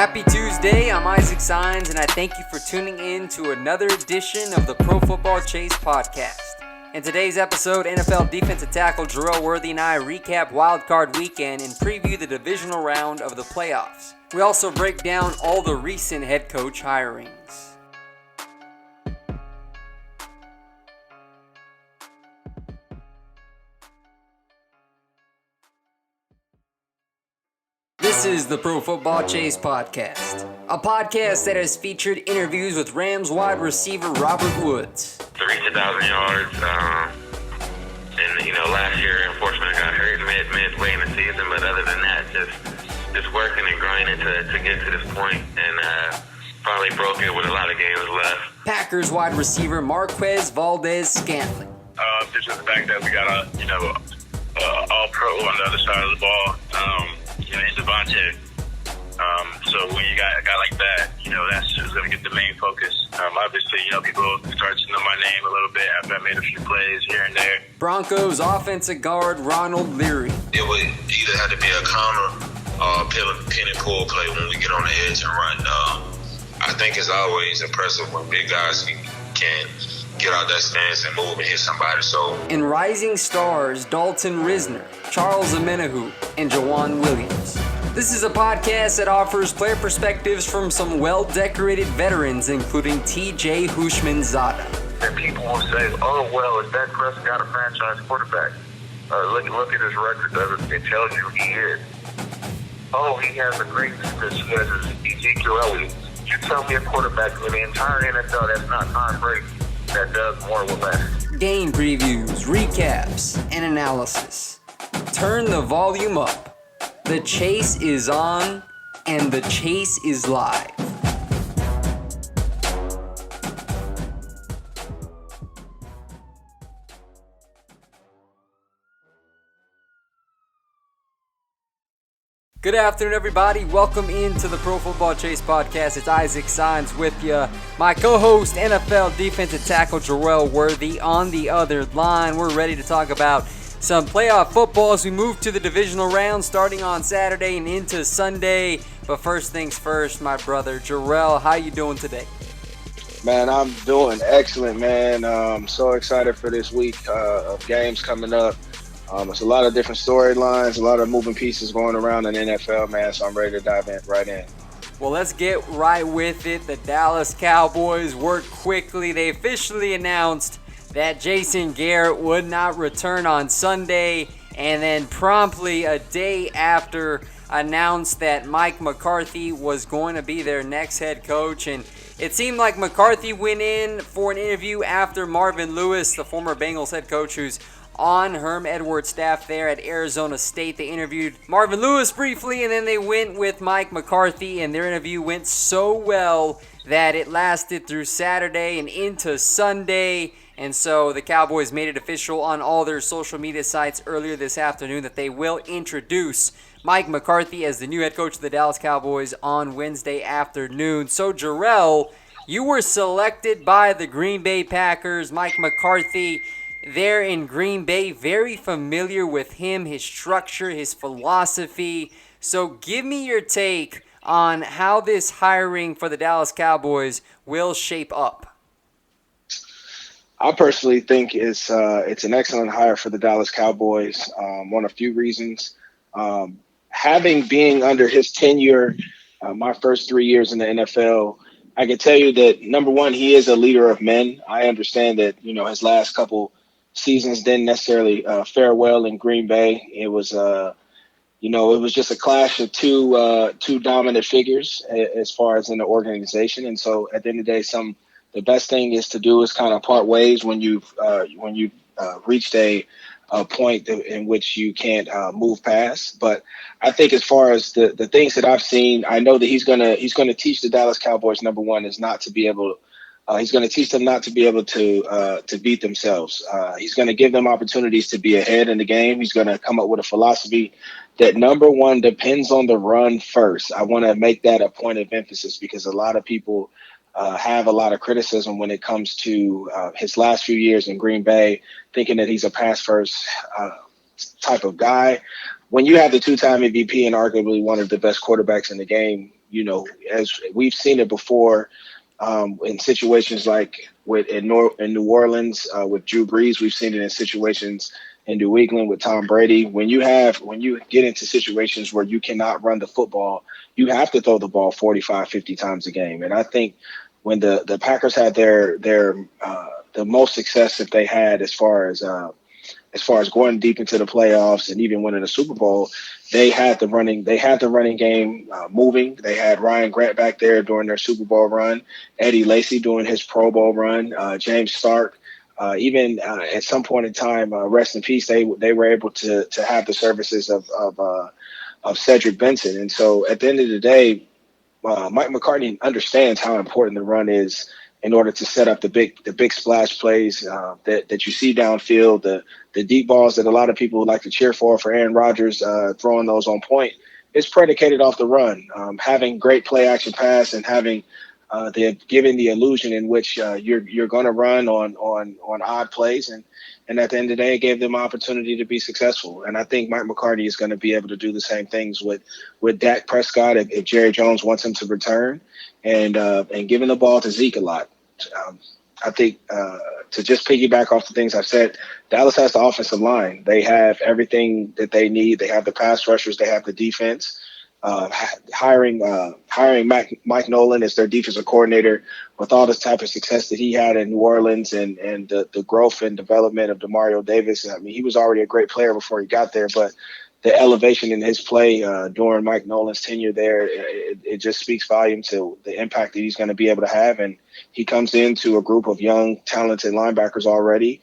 Happy Tuesday, I'm Isaac Sines, and I thank you for tuning in to another edition of the Pro Football Chase Podcast. In today's episode, NFL defensive tackle Jerel Worthy and I recap wildcard weekend and preview the divisional round of the playoffs. We also break down all the recent head coach hirings. This is the Pro Football Chase Podcast, a podcast that has featured interviews with Rams wide receiver Robert Woods. To reach 1,000 yards, and last year, unfortunately, I got hurt midway in the season. But other than that, just working and grinding to get to this point, and finally broke it with a lot of games left. Packers wide receiver Marquez Valdez-Scantling. Just the fact that we got all-pro on the other side of the ball. In Devontae. So when you got a guy like that, that's just going to get the main focus. Obviously, people start to know my name a little bit after I made a few plays here and there. Broncos offensive guard Ronald Leary. It would either have to be a counter or a pin and pull play when we get on the edge and run. I think it's always impressive when big guys can get out that stance and move and hit somebody. So, and rising stars Dalton Risner, Charles Amenahu, and Jawan Williams. This is a podcast that offers player perspectives from some well-decorated veterans, including T.J. Houshmandzadeh. And people will say, "Oh, well, is Dak Prescott a franchise quarterback? Look at his record. It tells you he is. Oh, he has a great defense. He has Ezekiel Elliott. You tell me a quarterback in the entire NFL that's not Tom Brady that does more with less." Game previews, recaps, and analysis. Turn the volume up. The chase is on, and the chase is live. Good afternoon, everybody. Welcome into the Pro Football Chase Podcast. It's Isaac Sines with you. My co-host, NFL defensive tackle Jerel Worthy on the other line. We're ready to talk about some playoff football as we move to the divisional round starting on Saturday and into Sunday. But first things first, my brother Jerel, how you doing today? Man, I'm doing excellent, man. I'm so excited for this week of games coming up. It's a lot of different storylines, a lot of moving pieces going around in the NFL, man, so I'm ready to dive right in. Well, let's get right with it. The Dallas Cowboys worked quickly. They officially announced that Jason Garrett would not return on Sunday, and then promptly a day after announced that Mike McCarthy was going to be their next head coach. And it seemed like McCarthy went in for an interview after Marvin Lewis, the former Bengals head coach who's on Herm Edwards' staff there at Arizona State. They interviewed Marvin Lewis briefly, and then they went with Mike McCarthy, and their interview went so well that it lasted through Saturday and into Sunday. And so the Cowboys made it official on all their social media sites earlier this afternoon that they will introduce Mike McCarthy as the new head coach of the Dallas Cowboys on Wednesday afternoon. So, Jerel, you were selected by the Green Bay Packers. Mike McCarthy there in Green Bay, very familiar with him, his structure, his philosophy. So give me your take on how this hiring for the Dallas Cowboys will shape up. I personally think it's an excellent hire for the Dallas Cowboys on a few reasons. Being under his tenure, my first 3 years in the NFL, I can tell you that, number one, he is a leader of men. I understand that, his last couple seasons didn't necessarily fare well in Green Bay. It was, it was just a clash of two dominant figures as far as in the organization. And so at the end of the day, the best thing is to do is kind of part ways when you've reached a point in which you can't move past. But I think as far as the things that I've seen, I know that he's gonna teach the Dallas Cowboys, number one, is not to be able. He's going to teach them not to be able to beat themselves. He's going to give them opportunities to be ahead in the game. He's going to come up with a philosophy that, number one, depends on the run first. I want to make that a point of emphasis because a lot of people have a lot of criticism when it comes to his last few years in Green Bay, thinking that he's a pass-first type of guy. When you have the two-time MVP and arguably one of the best quarterbacks in the game as we've seen it before in situations like in New Orleans with Drew Brees. We've seen it in situations in New England with Tom Brady. When you get into situations where you cannot run the football, you have to throw the ball 45, 50 times a game. And I think when the Packers had their the most success that they had as far as going deep into the playoffs and even winning a Super Bowl, they had the running game moving. They had Ryan Grant back there during their Super Bowl run, Eddie Lacy doing his Pro Bowl run, James Stark. Even at some point in time, rest in peace, they were able to have the services of Cedric Benson. And so at the end of the day, Mike McCartney understands how important the run is in order to set up the big splash plays that you see downfield, the deep balls that a lot of people would like to cheer for Aaron Rodgers throwing those on point. It's predicated off the run, having great play action pass and having giving the illusion in which you're going to run on odd plays, and at the end of the day, it gave them an opportunity to be successful. And I think Mike McCartney is going to be able to do the same things with Dak Prescott if Jerry Jones wants him to return, and giving the ball to Zeke a lot. I think to just piggyback off the things I've said, Dallas has the offensive line. They have everything that they need. They have the pass rushers. They have the defense. Hiring Mike Nolan as their defensive coordinator with all this type of success that he had in New Orleans and the growth and development of Demario Davis. I mean, he was already a great player before he got there, but the elevation in his play during Mike Nolan's tenure there, it just speaks volume to the impact that he's going to be able to have. And he comes into a group of young, talented linebackers already,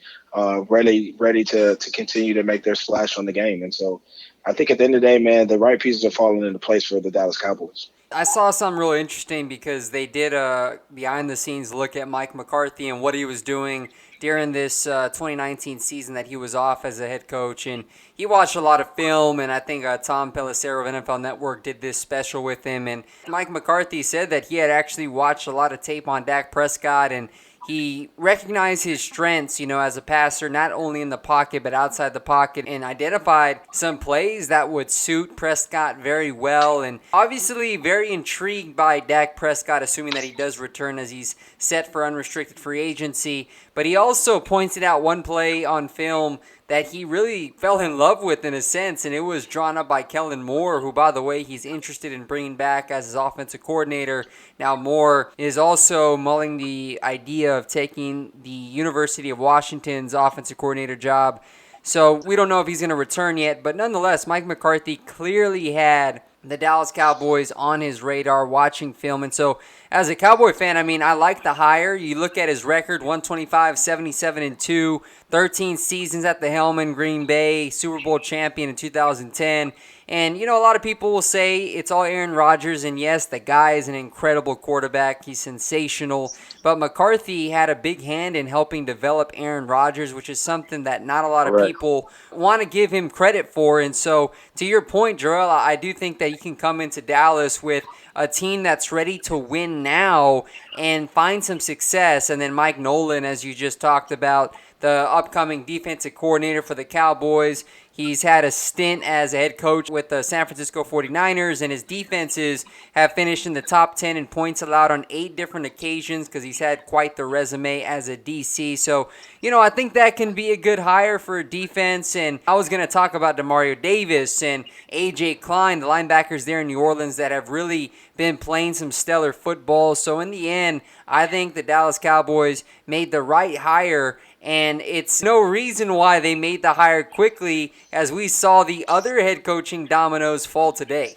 ready to continue to make their splash on the game. And so I think at the end of the day, man, the right pieces are falling into place for the Dallas Cowboys. I saw something really interesting because they did a behind-the-scenes look at Mike McCarthy and what he was doing during this 2019 season that he was off as a head coach. And he watched a lot of film, and I think Tom Pelissero of NFL Network did this special with him. And Mike McCarthy said that he had actually watched a lot of tape on Dak Prescott, and he recognized his strengths, as a passer, not only in the pocket but outside the pocket, and identified some plays that would suit Prescott very well. And obviously very intrigued by Dak Prescott, assuming that he does return as he's set for unrestricted free agency. But he also pointed out one play on film that he really fell in love with in a sense, and it was drawn up by Kellen Moore, who, by the way, he's interested in bringing back as his offensive coordinator. Now, Moore is also mulling the idea of taking the University of Washington's offensive coordinator job. So we don't know if he's going to return yet, but nonetheless, Mike McCarthy clearly had the Dallas Cowboys on his radar watching film. And so as a Cowboy fan, I like the hire. You look at his record, 125, 77-2, 13 seasons at the helm in Green Bay, Super Bowl champion in 2010. And, a lot of people will say it's all Aaron Rodgers, and yes, the guy is an incredible quarterback. He's sensational. But McCarthy had a big hand in helping develop Aaron Rodgers, which is something that not a lot of people want to give him credit for. And so, to your point, Jerel, I do think that you can come into Dallas with a team that's ready to win now and find some success. And then Mike Nolan, as you just talked about, the upcoming defensive coordinator for the Cowboys. He's had a stint as a head coach with the San Francisco 49ers, and his defenses have finished in the top 10 in points allowed on 8 different occasions because he's had quite the resume as a DC. So, I think that can be a good hire for a defense. And I was going to talk about Demario Davis and A.J. Klein, the linebackers there in New Orleans that have really been playing some stellar football. So in the end, I think the Dallas Cowboys made the right hire. And it's no reason why they made the hire quickly, as we saw the other head coaching dominoes fall today.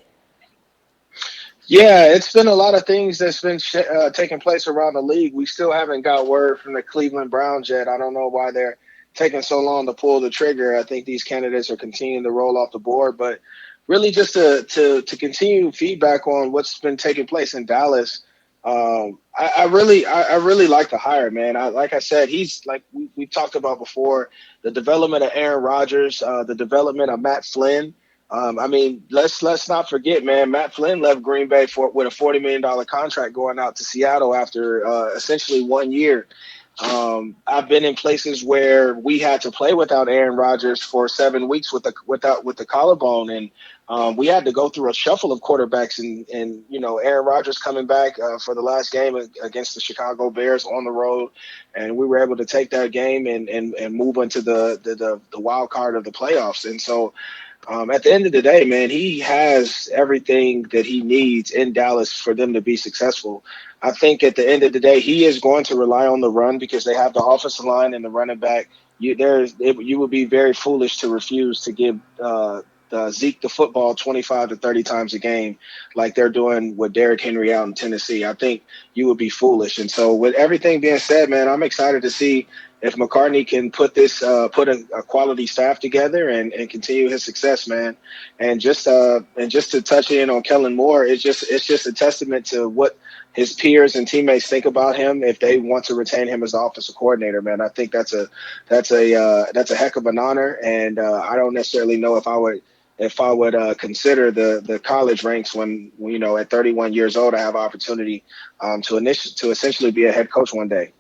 Yeah, it's been a lot of things that's been taking place around the league. We still haven't got word from the Cleveland Browns yet. I don't know why they're taking so long to pull the trigger. I think these candidates are continuing to roll off the board. But really just to continue feedback on what's been taking place in Dallas, I really like the hire, man. Like I said, he's like we've talked about before, the development of Aaron Rodgers, the development of Matt Flynn. Let's not forget, man. Matt Flynn left Green Bay with a $40 million contract going out to Seattle after essentially 1 year. I've been in places where we had to play without Aaron Rodgers for 7 weeks with the collarbone, and we had to go through a shuffle of quarterbacks, and Aaron Rodgers coming back for the last game against the Chicago Bears on the road, and we were able to take that game and move into the wild card of the playoffs. And so at the end of the day, man, he has everything that he needs in Dallas for them to be successful. I think at the end of the day, he is going to rely on the run because they have the offensive line and the running back. You would be very foolish to refuse to give Zeke the football 25 to 30 times a game like they're doing with Derrick Henry out in Tennessee. I think you would be foolish. And so with everything being said, man, I'm excited to see if McCartney can put a quality staff together and continue his success, man. And just to touch in on Kellen Moore, it's just a testament to what his peers and teammates think about him if they want to retain him as the offensive coordinator, man. I think that's a heck of an honor, and I don't necessarily know if I would consider the college ranks when at 31 years old I have an opportunity to essentially be a head coach one day.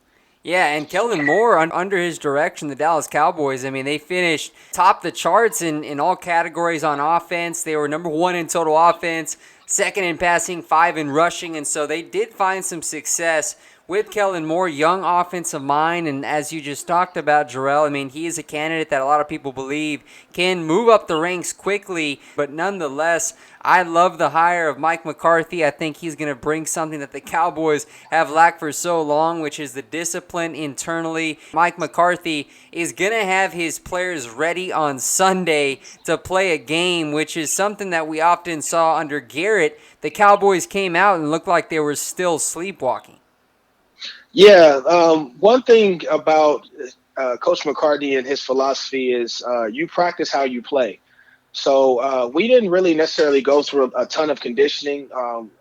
Yeah, and Kellen Moore, under his direction, the Dallas Cowboys, I mean, they finished top the charts in all categories on offense. They were number 1 in total offense, 2nd in passing, 5 in rushing, and so they did find some success with Kellen Moore, young offensive mind, and as you just talked about, Jerel, I mean, he is a candidate that a lot of people believe can move up the ranks quickly, but nonetheless, I love the hire of Mike McCarthy. I think he's going to bring something that the Cowboys have lacked for so long, which is the discipline internally. Mike McCarthy is going to have his players ready on Sunday to play a game, which is something that we often saw under Garrett. The Cowboys came out and looked like they were still sleepwalking. Yeah, one thing about Coach McCartney and his philosophy is you practice how you play. So we didn't really necessarily go through a ton of conditioning.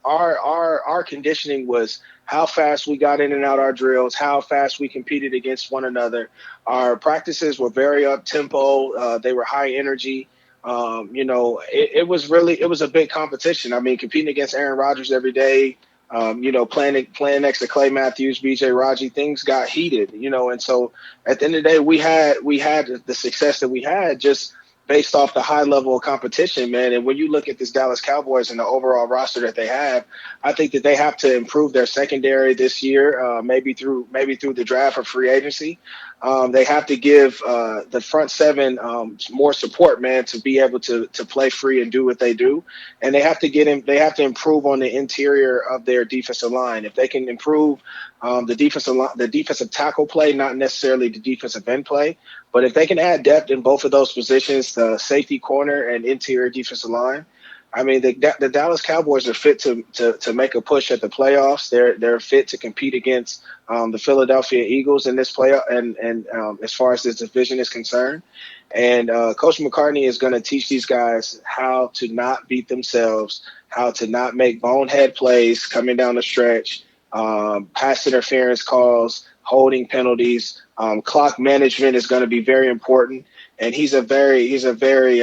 Our conditioning was how fast we got in and out our drills, how fast we competed against one another. Our practices were very up-tempo. They were high energy. It was a big competition. I mean, competing against Aaron Rodgers every day, playing next to Clay Matthews, BJ Raji, things got heated, and so at the end of the day, we had the success that we had just based off the high level of competition, man. And when you look at this Dallas Cowboys and the overall roster that they have, I think that they have to improve their secondary this year, maybe through the draft or free agency. They have to give the front seven more support, man, to be able to play free and do what they do. And they have to improve on the interior of their defensive line. If they can improve the defensive tackle play, not necessarily the defensive end play, but if they can add depth in both of those positions, the safety corner and interior defensive line, I mean, the Dallas Cowboys are fit to make a push at the playoffs. They're fit to compete against the Philadelphia Eagles in this playoff, and as far as this division is concerned. And Coach McCartney is going to teach these guys how to not beat themselves, how to not make bonehead plays coming down the stretch, pass interference calls, holding penalties. Clock management is going to be very important, and he's a very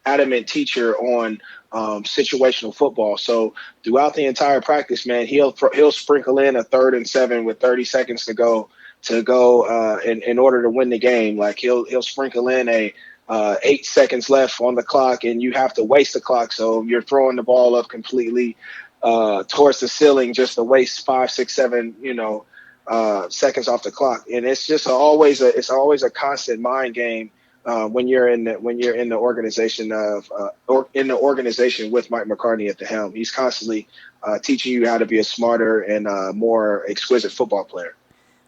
adamant teacher on situational football. So throughout the entire practice, man, he'll sprinkle in a 3rd and 7 with 30 seconds to go in order to win the game. Like he'll sprinkle in 8 seconds left on the clock, and you have to waste the clock. So you're throwing the ball up completely towards the ceiling just to waste 5, 6, 7, seconds off the clock. And it's just always a constant mind game. When you're in the organization with Mike McCartney at the helm. He's constantly teaching you how to be a smarter and more exquisite football player.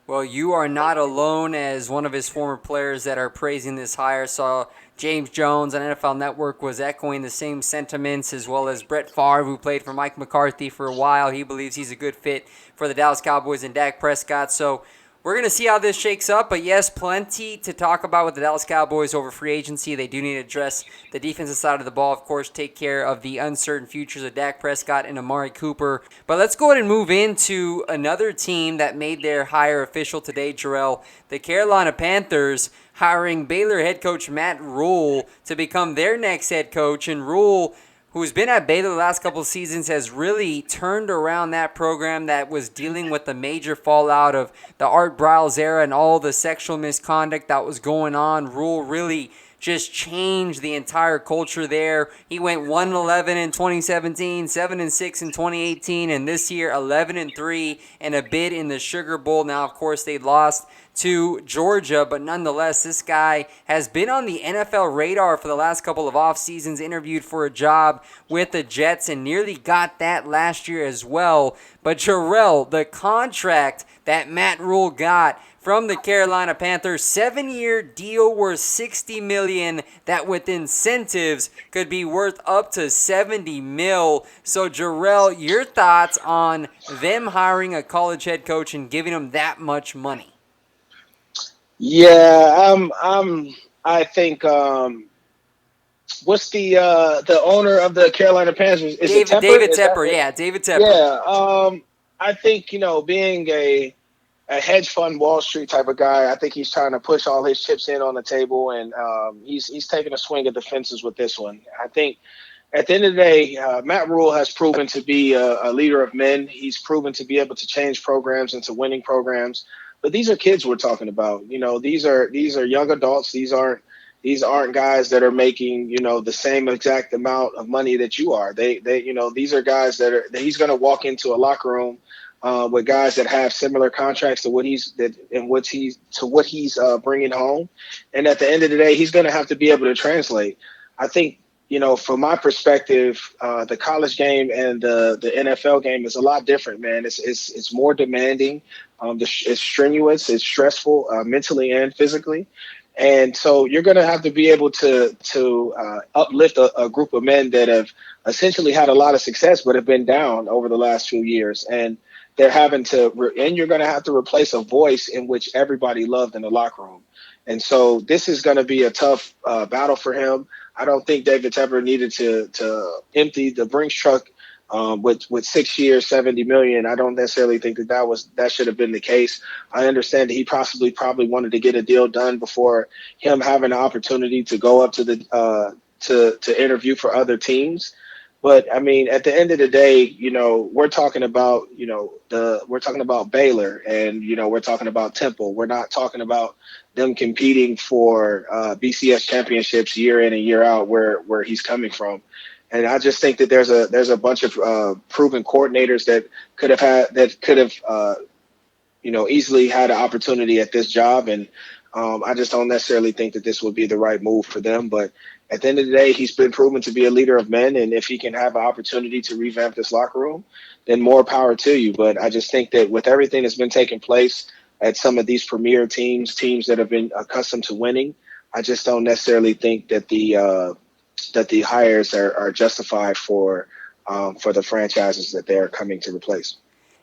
Well, you are not alone as one of his former players that are praising this hire. Saw James Jones on NFL Network was echoing the same sentiments, as well as Brett Favre, who played for Mike McCarthy for a while. He believes he's a good fit for the Dallas Cowboys and Dak Prescott. So we're going to see how this shakes up, but yes, plenty to talk about with the Dallas Cowboys over free agency. They do need to address the defensive side of the ball, of course, take care of the uncertain futures of Dak Prescott and Amari Cooper. But let's go ahead and move into another team that made their hire official today, Jerel. The Carolina Panthers hiring Baylor head coach Matt Rule to become their next head coach, and Rule, who's been at Baylor the last couple of seasons, has really turned around that program that was dealing with the major fallout of the Art Briles era and all the sexual misconduct that was going on. Rule really just changed the entire culture there. He went 1-11 in 2017, 7-6 in 2018, and this year 11-3 and a bid in the Sugar Bowl. Now, of course, they lost to Georgia, but nonetheless, this guy has been on the NFL radar for the last couple of off seasons, interviewed for a job with the Jets and nearly got that last year as well. But Jerel, the contract that Matt Rule got from the Carolina Panthers, 7-year deal worth $60 million that with incentives could be worth up to $70 million. So Jerel, your thoughts on them hiring a college head coach and giving him that much money? Yeah, I think what's the owner of the Carolina Panthers? Is it Tepper? David Tepper, yeah, David Tepper. Yeah, I think, being a hedge fund Wall Street type of guy, I think he's trying to push all his chips in on the table, and he's taking a swing at the fences with this one. I think at the end of the day, Matt Rule has proven to be a leader of men. He's proven to be able to change programs into winning programs. But these are kids we're talking about. These are young adults. These aren't guys that are making, the same exact amount of money that you are. These are guys that he's going to walk into a locker room with guys that have similar contracts to what he's bringing home. And at the end of the day, he's going to have to be able to translate. I think, from my perspective, the college game and the NFL game is a lot different, man. It's more demanding. It's strenuous. It's stressful, mentally and physically. And so you're going to have to be able to uplift a group of men that have essentially had a lot of success, but have been down over the last few years. And they're having to, and you're going to have to replace a voice in which everybody loved in the locker room. And so this is going to be a tough battle for him. I don't think David Tepper needed to empty the Brinks truck with 6 years, $70 million. I don't necessarily think that should have been the case. I understand that he probably wanted to get a deal done before him having the opportunity to go up to the to interview for other teams. But I mean, at the end of the day, we're talking about we're talking about Baylor, and we're talking about Temple. We're not talking about them competing for BCS championships year in and year out, where he's coming from. And I just think that there's a bunch of proven coordinators that could have easily had an opportunity at this job, and I just don't necessarily think that this would be the right move for them. But at the end of the day, he's been proven to be a leader of men, and if he can have an opportunity to revamp this locker room, then more power to you. But I just think that with everything that's been taking place at some of these premier teams that have been accustomed to winning, I just don't necessarily think that the hires are justified for the franchises that they're coming to replace.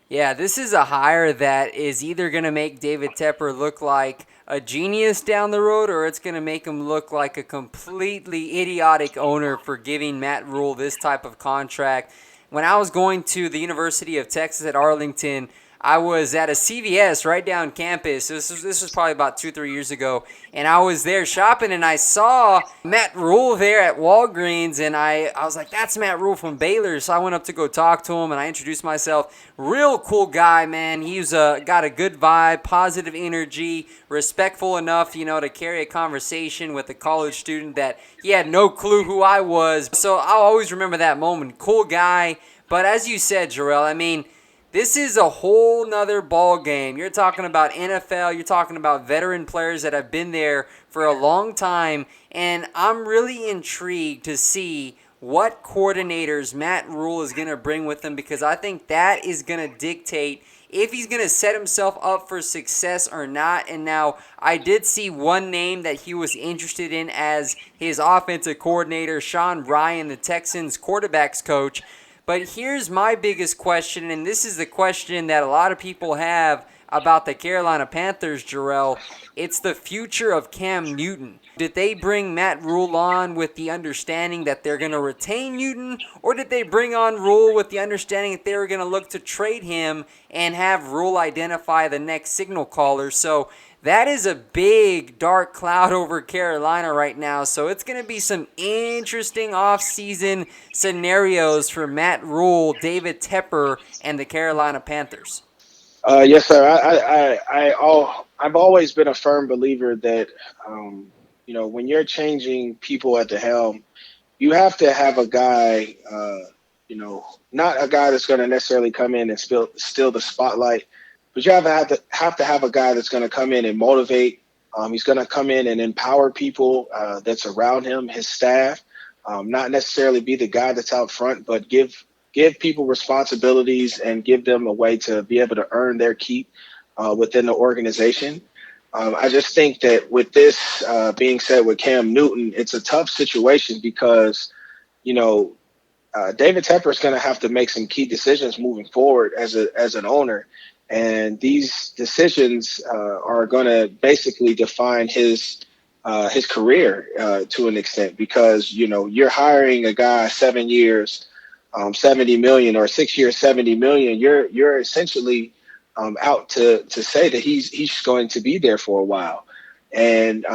Yeah, this is a hire that is either going to make David Tepper look like a genius down the road, or it's going to make him look like a completely idiotic owner for giving Matt Rule this type of contract. When I was going to the University of Texas at Arlington, I was at a CVS right down campus. This was probably about 2-3 years ago, and I was there shopping, and I saw Matt Rule there at Walgreens, and I was like, that's Matt Rule from Baylor. So I went up to go talk to him, and I introduced myself. Real cool guy, man. He's got a good vibe, positive energy, respectful enough, to carry a conversation with a college student that he had no clue who I was. So I'll always remember that moment. Cool guy. But as you said, Jerel, I mean, this is a whole nother ball game. You're talking about NFL. You're talking about veteran players that have been there for a long time. And I'm really intrigued to see what coordinators Matt Rule is going to bring with him, because I think that is going to dictate if he's going to set himself up for success or not. And now I did see one name that he was interested in as his offensive coordinator, Sean Ryan, the Texans quarterbacks coach. But here's my biggest question, and this is the question that a lot of people have about the Carolina Panthers, Jerel, it's the future of Cam Newton. Did they bring Matt Rule on with the understanding that they're going to retain Newton, or did they bring on Rule with the understanding that they were going to look to trade him and have Rule identify the next signal caller? So that is a big dark cloud over Carolina right now. So it's going to be some interesting offseason scenarios for Matt Rule, David Tepper, and the Carolina Panthers. Yes, sir. I've always been a firm believer that, when you're changing people at the helm, you have to have a guy, not a guy that's going to necessarily come in and steal the spotlight, but you have to have a guy that's going to come in and motivate. He's going to come in and empower people that's around him, his staff, not necessarily be the guy that's out front, but give people responsibilities and give them a way to be able to earn their keep within the organization. I just think that with this being said with Cam Newton, it's a tough situation because, David Tepper is going to have to make some key decisions moving forward as an owner. And these decisions are going to basically define his career to an extent because, you're hiring a guy 7 years, $70 million, or 6 years, $70 million. You're essentially out to say that he's going to be there for a while. And,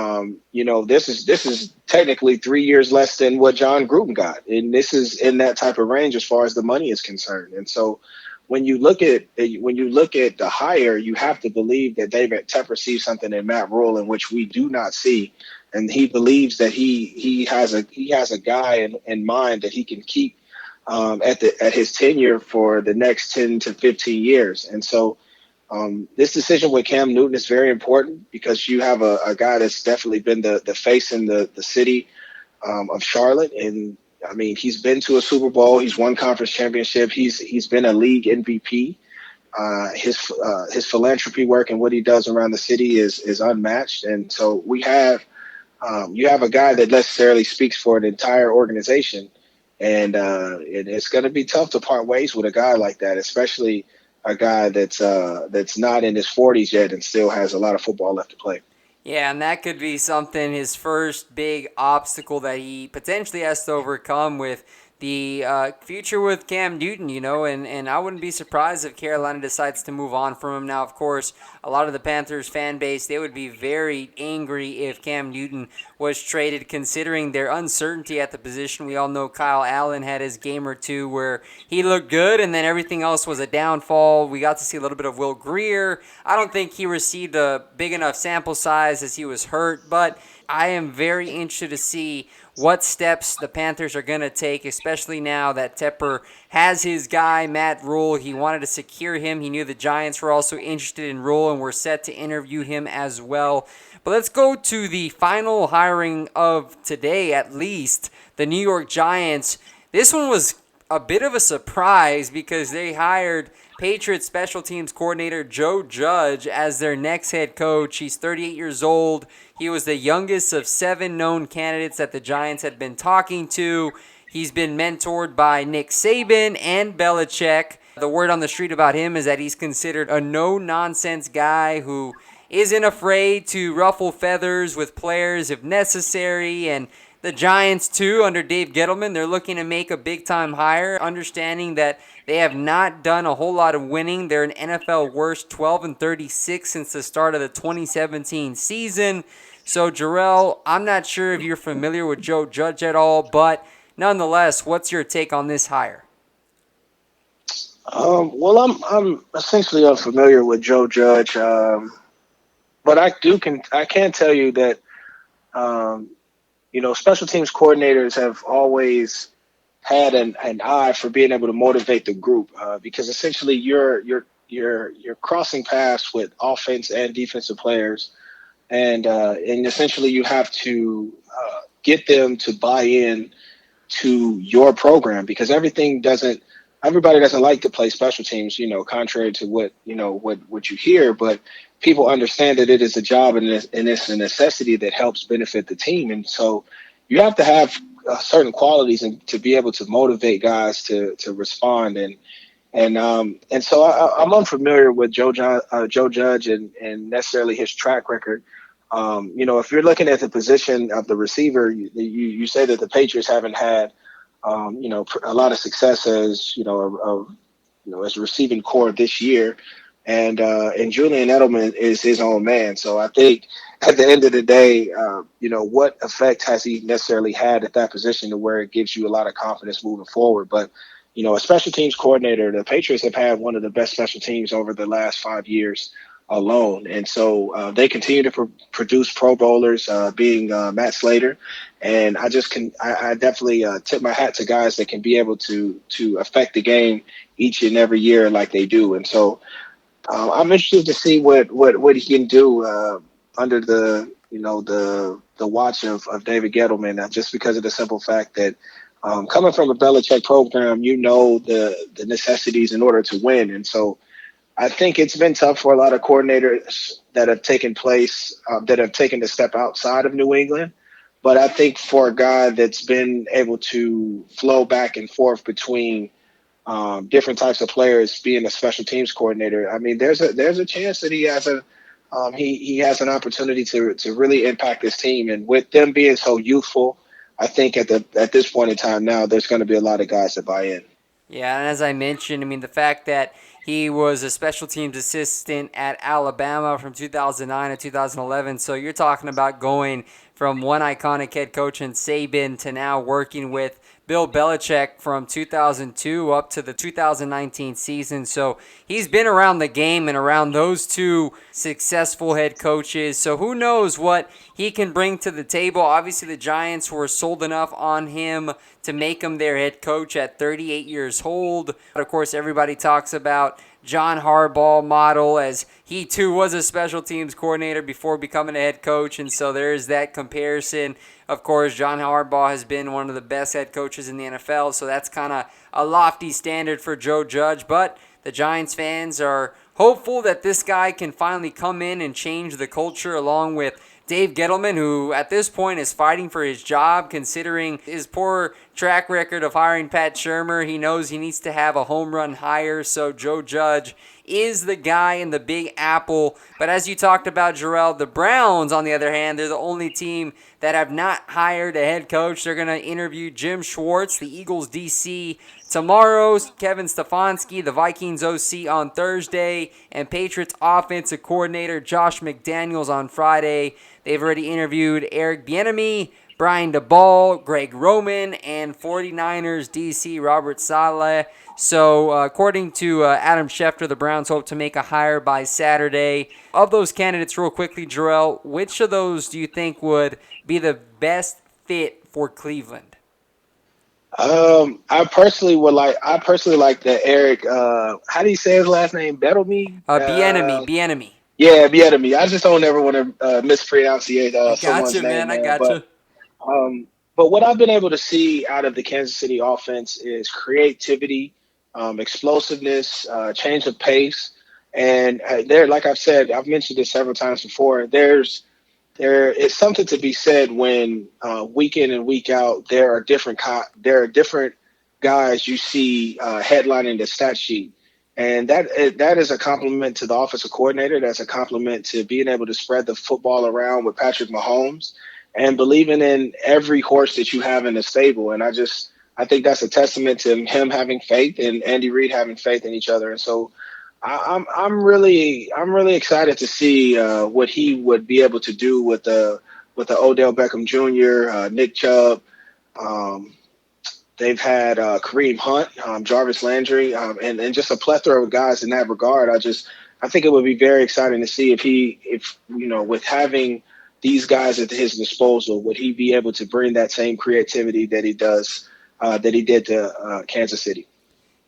this is technically 3 years less than what John Gruden got. And this is in that type of range as far as the money is concerned. And so when you look at the hire, you have to believe that David Tepper sees something in Matt Rule in which we do not see. And he believes that he has a guy in mind that he can keep at his tenure for the next 10 to 15 years. And so this decision with Cam Newton is very important because you have a guy that's definitely been the face in the city of Charlotte. And I mean, he's been to a Super Bowl. He's won conference championship. He's been a league MVP. His philanthropy work and what he does around the city is unmatched. And so you have a guy that necessarily speaks for an entire organization. And it's going to be tough to part ways with a guy like that, especially a guy that's not in his 40s yet and still has a lot of football left to play. Yeah, and that could be something, his first big obstacle that he potentially has to overcome with the future with Cam Newton, and I wouldn't be surprised if Carolina decides to move on from him. Now, of course, a lot of the Panthers fan base, they would be very angry if Cam Newton was traded, considering their uncertainty at the position. We all know Kyle Allen had his game or two where he looked good, and then everything else was a downfall. We got to see a little bit of Will Grier. I don't think he received a big enough sample size as he was hurt, but I am very interested to see what steps the Panthers are going to take, especially now that Tepper has his guy, Matt Rule. He wanted to secure him. He knew the Giants were also interested in Rule and were set to interview him as well. But let's go to the final hiring of today, at least, the New York Giants. This one was a bit of a surprise because they hired Patriots special teams coordinator Joe Judge as their next head coach. He's 38 years old. He was the youngest of 7 known candidates that the Giants had been talking to. He's been mentored by Nick Saban and Belichick. The word on the street about him is that he's considered a no-nonsense guy who isn't afraid to ruffle feathers with players if necessary. And the Giants, too, under Dave Gettleman, they're looking to make a big-time hire, understanding that they have not done a whole lot of winning. They're an NFL worst 12-36 since the start of the 2017 season. So, Jerel, I'm not sure if you're familiar with Joe Judge at all, but nonetheless, what's your take on this hire? Well, I'm essentially unfamiliar with Joe Judge, but I can tell you that special teams coordinators have always had an eye for being able to motivate the group because essentially you're crossing paths with offense and defensive players, and essentially you have to get them to buy in to your program because everybody doesn't like to play special teams, contrary to what you hear, but people understand that it is a job and it's a necessity that helps benefit the team. And so you have to have certain qualities and to be able to motivate guys to respond. And, And so I'm unfamiliar with Joe Judge and necessarily his track record. If you're looking at the position of the receiver, you say that the Patriots haven't had, a lot of success as receiving core this year, and Julian Edelman is his own man. So I think at the end of the day, what effect has he necessarily had at that position to where it gives you a lot of confidence moving forward? But a special teams coordinator, the Patriots have had one of the best special teams over the last 5 years alone. And so they continue to produce Pro Bowlers, being Matt Slater. And I definitely tip my hat to guys that can be able to affect the game each and every year like they do. And so I'm interested to see what he can do under the watch of David Gettleman, just because of the simple fact that coming from a Belichick program, the necessities in order to win. And so I think it's been tough for a lot of coordinators that have taken the step outside of New England. But I think for a guy that's been able to flow back and forth between different types of players, being a special teams coordinator, I mean, there's a chance that he has an opportunity to really impact this team. And with them being so youthful, I think at this point in time now, there's going to be a lot of guys that buy in. Yeah, and as I mentioned, I mean, the fact that he was a special teams assistant at Alabama from 2009 to 2011, so you're talking about going from one iconic head coach in Saban to now working with Bill Belichick from 2002 up to the 2019 season. So he's been around the game and around those two successful head coaches. So who knows what he can bring to the table. Obviously, the Giants were sold enough on him to make him their head coach at 38 years old. But of course, everybody talks about John Harbaugh model, as he too was a special teams coordinator before becoming a head coach, and so there's that comparison. Of course, John Harbaugh has been one of the best head coaches in the NFL, so that's kind of a lofty standard for Joe Judge, but the Giants fans are hopeful that this guy can finally come in and change the culture, along with Dave Gettleman, who at this point is fighting for his job, considering his poor track record of hiring Pat Shurmur. He knows he needs to have a home run hire, so Joe Judge is the guy in the Big Apple. But as you talked about, Jerel, the Browns, on the other hand, they're the only team that have not hired a head coach. They're going to interview Jim Schwartz, the Eagles DC, tomorrow, Kevin Stefanski, the Vikings OC, on Thursday, and Patriots offensive coordinator Josh McDaniels on Friday. They've already interviewed Eric Bieniemy, Brian DeBall, Greg Roman, and 49ers DC Robert Saleh. So according to Adam Schefter, the Browns hope to make a hire by Saturday. Of those candidates, real quickly, Jerel, which of those do you think would be the best fit for Cleveland? I personally like the Eric. How do you say his last name? Bieniemy. Bieniemy. Yeah, Bieniemy. I just don't ever want to mispronunciate someone's name. Man. I gotcha. But what I've been able to see out of the Kansas City offense is creativity, explosiveness, change of pace, and like I've said, I've mentioned this several times before. There is something to be said when week in and week out there are different guys you see headlining the stat sheet. And that is a compliment to the offensive coordinator. That's a compliment to being able to spread the football around with Patrick Mahomes and believing in every horse that you have in the stable. And I think that's a testament to him having faith and Andy Reid having faith in each other. And so I'm really excited to see what he would be able to do with the Odell Beckham Jr., Nick Chubb. They've had Kareem Hunt, Jarvis Landry, and just a plethora of guys in that regard. I think it would be very exciting to see if with having these guys at his disposal, would he be able to bring that same creativity that he did to Kansas City?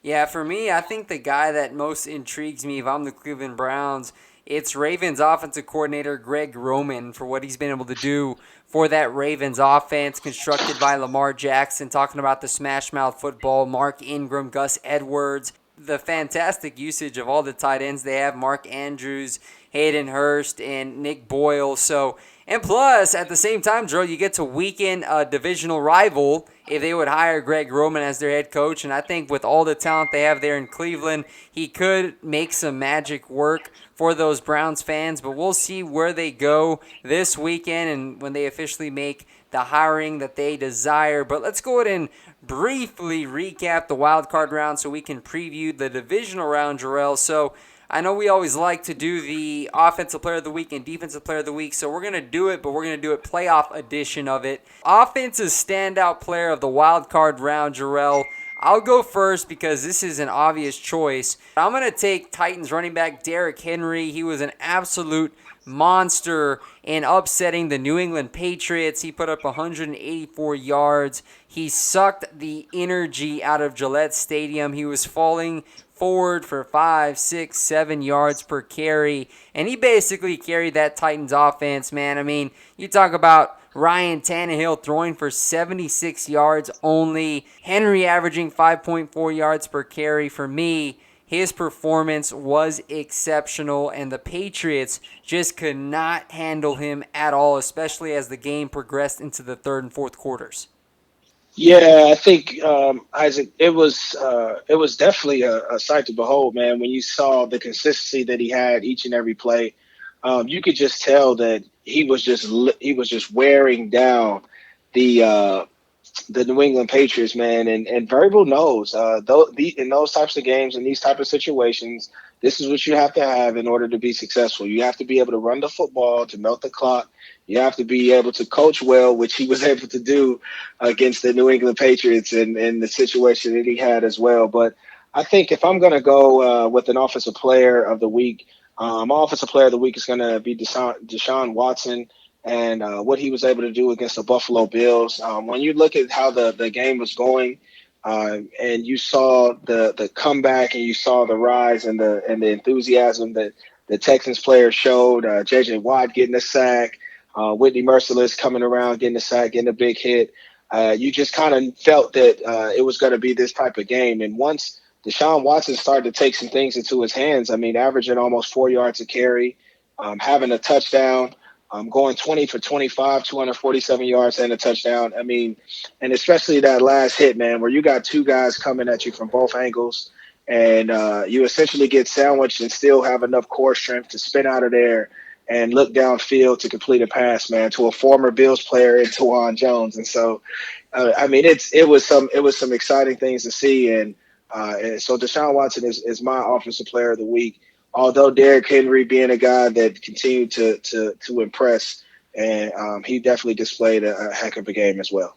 Yeah, for me, I think the guy that most intrigues me if I'm the Cleveland Browns, it's Ravens offensive coordinator Greg Roman, for what he's been able to do for that Ravens offense constructed by Lamar Jackson, talking about the smash mouth football, Mark Ingram, Gus Edwards, the fantastic usage of all the tight ends they have, Mark Andrews, Hayden Hurst and Nick Boyle. So, and plus, at the same time, Jerel, you get to weaken a divisional rival if they would hire Greg Roman as their head coach. And I think with all the talent they have there in Cleveland, he could make some magic work for those Browns fans. But we'll see where they go this weekend and when they officially make the hiring that they desire. But let's go ahead and briefly recap the wild card round so we can preview the divisional round, Jerel. So I know we always like to do the offensive player of the week and defensive player of the week, so we're going to do it, but we're going to do it playoff edition of it. Offensive standout player of the wild card round, Jerel. I'll go first because this is an obvious choice. I'm going to take Titans running back Derrick Henry. He was an absolute monster in upsetting the New England Patriots. He put up 184 yards. He sucked the energy out of Gillette Stadium. He was falling forward for 5, 6, 7 yards per carry, and he basically carried that Titans offense, man. I mean, you talk about Ryan Tannehill throwing for 76 yards only, Henry averaging 5.4 yards per carry. For me, his performance was exceptional, and the Patriots just could not handle him at all, especially as the game progressed into the third and fourth quarters. Yeah, I think Isaac, it was definitely a sight to behold, man. When you saw the consistency that he had each and every play, you could just tell that he was just wearing down the New England Patriots, man. And Variable knows in those types of games, in these type of situations, this is what you have to have in order to be successful. You have to be able to run the football to melt the clock. You have to be able to coach well, which he was able to do against the New England Patriots and the situation that he had as well. But I think if I'm going to go with an offensive player of the week, my offensive player of the week is going to be Deshaun Watson and what he was able to do against the Buffalo Bills. When you look at how the game was going and you saw the comeback and you saw the rise and the enthusiasm that the Texans players showed, J.J. Watt getting a sack, Whitney Merciless coming around, getting a sack, getting a big hit. You just kind of felt that it was going to be this type of game. And once Deshaun Watson started to take some things into his hands, I mean, averaging almost 4 yards a carry, having a touchdown, going 20 for 25, 247 yards and a touchdown. I mean, and especially that last hit, man, where you got two guys coming at you from both angles and you essentially get sandwiched and still have enough core strength to spin out of there and look downfield to complete a pass, man, to a former Bills player in Tawan Jones. And so, I mean, it was some exciting things to see. And so Deshaun Watson is my offensive player of the week. Although Derrick Henry being a guy that continued to impress, and he definitely displayed a heck of a game as well.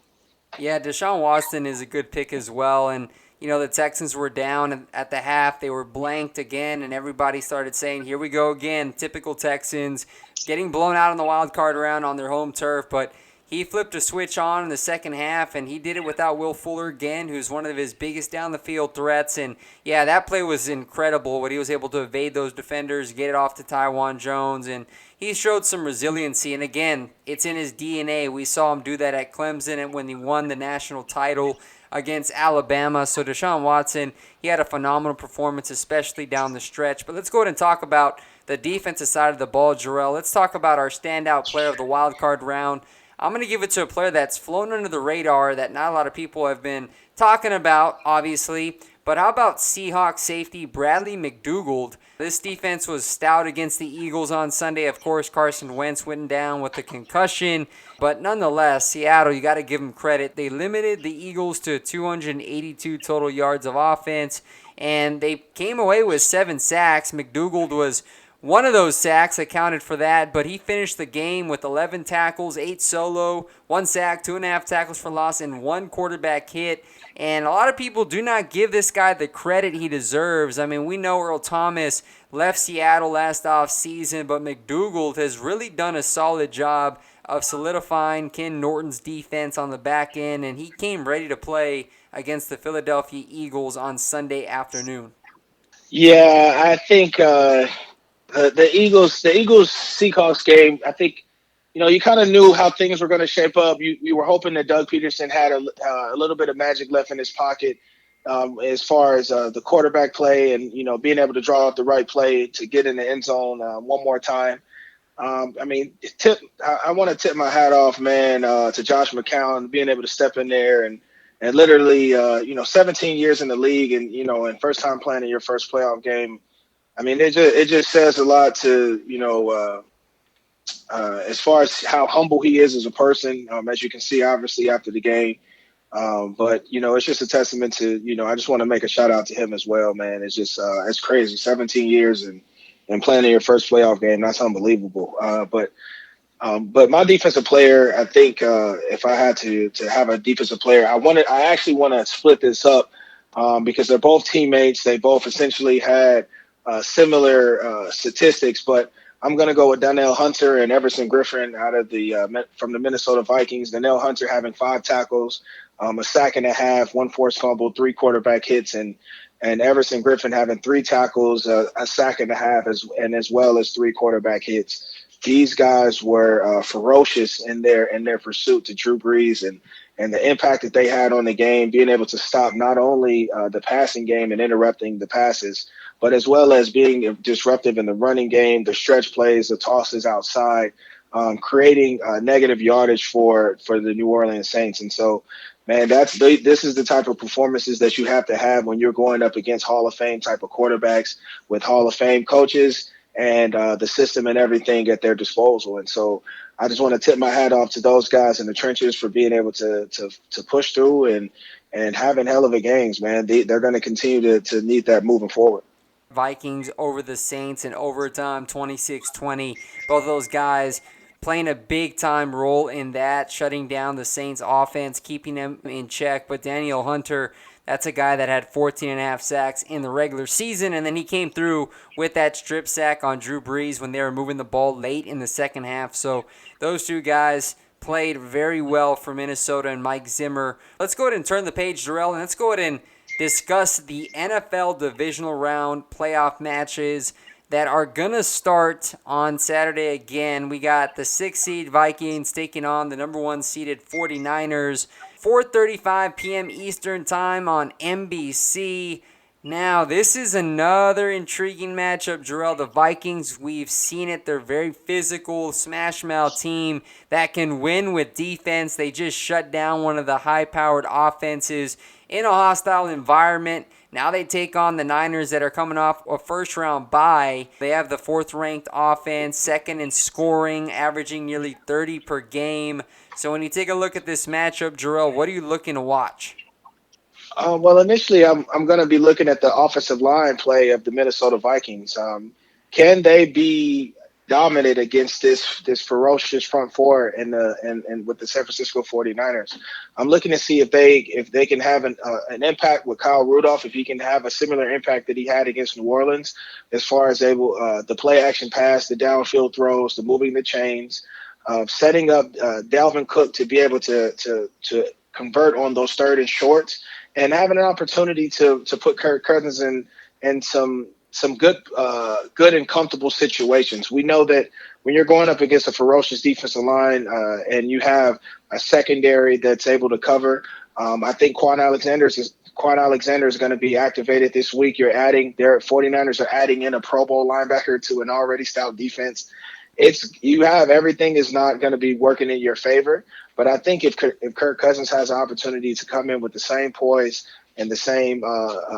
Yeah, Deshaun Watson is a good pick as well. And, you know, the Texans were down at the half. They were blanked again, and everybody started saying, here we go again, typical Texans, getting blown out in the wild card round on their home turf. But he flipped a switch on in the second half, and he did it without Will Fuller again, who's one of his biggest down-the-field threats. And, yeah, that play was incredible, what he was able to evade those defenders, get it off to Tawan Jones, and he showed some resiliency. And, again, it's in his DNA. We saw him do that at Clemson and when he won the national title against Alabama. So Deshaun Watson, he had a phenomenal performance, especially down the stretch. But let's go ahead and talk about the defensive side of the ball, Jerel. Let's talk about our standout player of the wild card round. I'm going to give it to a player that's flown under the radar that not a lot of people have been talking about, obviously. But how about Seahawks safety Bradley McDougald? This defense was stout against the Eagles on Sunday. Of course, Carson Wentz went down with a concussion. But nonetheless, Seattle, you got to give them credit. They limited the Eagles to 282 total yards of offense, and they came away with 7 sacks. McDougald was one of those sacks, accounted for that, but he finished the game with 11 tackles, 8 solo, 1 sack, 2.5 tackles for loss, and 1 quarterback hit. And a lot of people do not give this guy the credit he deserves. I mean, we know Earl Thomas left Seattle last offseason, but McDougald has really done a solid job of solidifying Ken Norton's defense on the back end, and he came ready to play against the Philadelphia Eagles on Sunday afternoon. Yeah, I think the Eagles Seahawks game, I think, you know, you kind of knew how things were going to shape up. You were hoping that Doug Peterson had a little bit of magic left in his pocket as far as the quarterback play and, being able to draw up the right play to get in the end zone one more time. I mean, I want to tip my hat off, man, to Josh McCown being able to step in there and literally, 17 years in the league and, and first time playing in your first playoff game. I mean, it just says a lot to, as far as how humble he is as a person, as you can see, obviously, after the game. But, it's just a testament to, I just want to make a shout out to him as well, man. It's just it's crazy. 17 years and playing in your first playoff game. That's unbelievable. But my defensive player, I think if I had to have a defensive player, I actually want to split this up because they're both teammates. They both essentially had similar statistics, but I'm going to go with Danielle Hunter and Everson Griffin out of from the Minnesota Vikings. Danielle Hunter having 5 tackles, a sack and a half, 1 forced fumble, 3 quarterback hits, and Everson Griffin having 3 tackles, a sack and a half, as well as 3 quarterback hits. These guys were ferocious in their pursuit to Drew Brees and the impact that they had on the game, being able to stop not only the passing game and interrupting the passes, but as well as being disruptive in the running game, the stretch plays, the tosses outside, creating negative yardage for the New Orleans Saints. And so, man, this is the type of performances that you have to have when you're going up against Hall of Fame type of quarterbacks with Hall of Fame coaches and the system and everything at their disposal. And so I just want to tip my hat off to those guys in the trenches for being able to push through and having hell of a games, man. They're going to continue to need that moving forward. Vikings over the Saints in overtime, 26-20. Both of those guys playing a big-time role in that, shutting down the Saints' offense, keeping them in check. But Danielle Hunter, that's a guy that had 14.5 sacks in the regular season, and then he came through with that strip sack on Drew Brees when they were moving the ball late in the second half. So those two guys played very well for Minnesota and Mike Zimmer. Let's go ahead and turn the page, Jerel, and let's go ahead and discuss the NFL Divisional Round playoff matches that are going to start on Saturday again. We got the 6th seed Vikings taking on the number 1 seeded 49ers. 4:35 p.m. Eastern time on NBC. Now, this is another intriguing matchup, Jerel. The Vikings, we've seen it. They're a very physical, smash-mouth team that can win with defense. They just shut down one of the high-powered offenses in a hostile environment. Now they take on the Niners that are coming off a first-round bye. They have the 4th-ranked offense, 2nd in scoring, averaging nearly 30 per game. So when you take a look at this matchup, Jerel, what are you looking to watch? Well, initially, I'm going to be looking at the offensive line play of the Minnesota Vikings. Can they be dominant against this ferocious front four and with the San Francisco 49ers? I'm looking to see if they can have an impact with Kyle Rudolph, if he can have a similar impact that he had against New Orleans, as far as the play action pass, the downfield throws, the moving the chains, setting up Dalvin Cook to be able to convert on those 3rd and shorts, and having an opportunity to put Kirk Cousins in some good and comfortable situations. We know that when you're going up against a ferocious defensive line and you have a secondary that's able to cover, I think Quan Alexander is going to be activated this week. Their 49ers are adding in a Pro Bowl linebacker to an already stout defense. Everything is not going to be working in your favor, but I think if Kirk Cousins has an opportunity to come in with the same poise and the same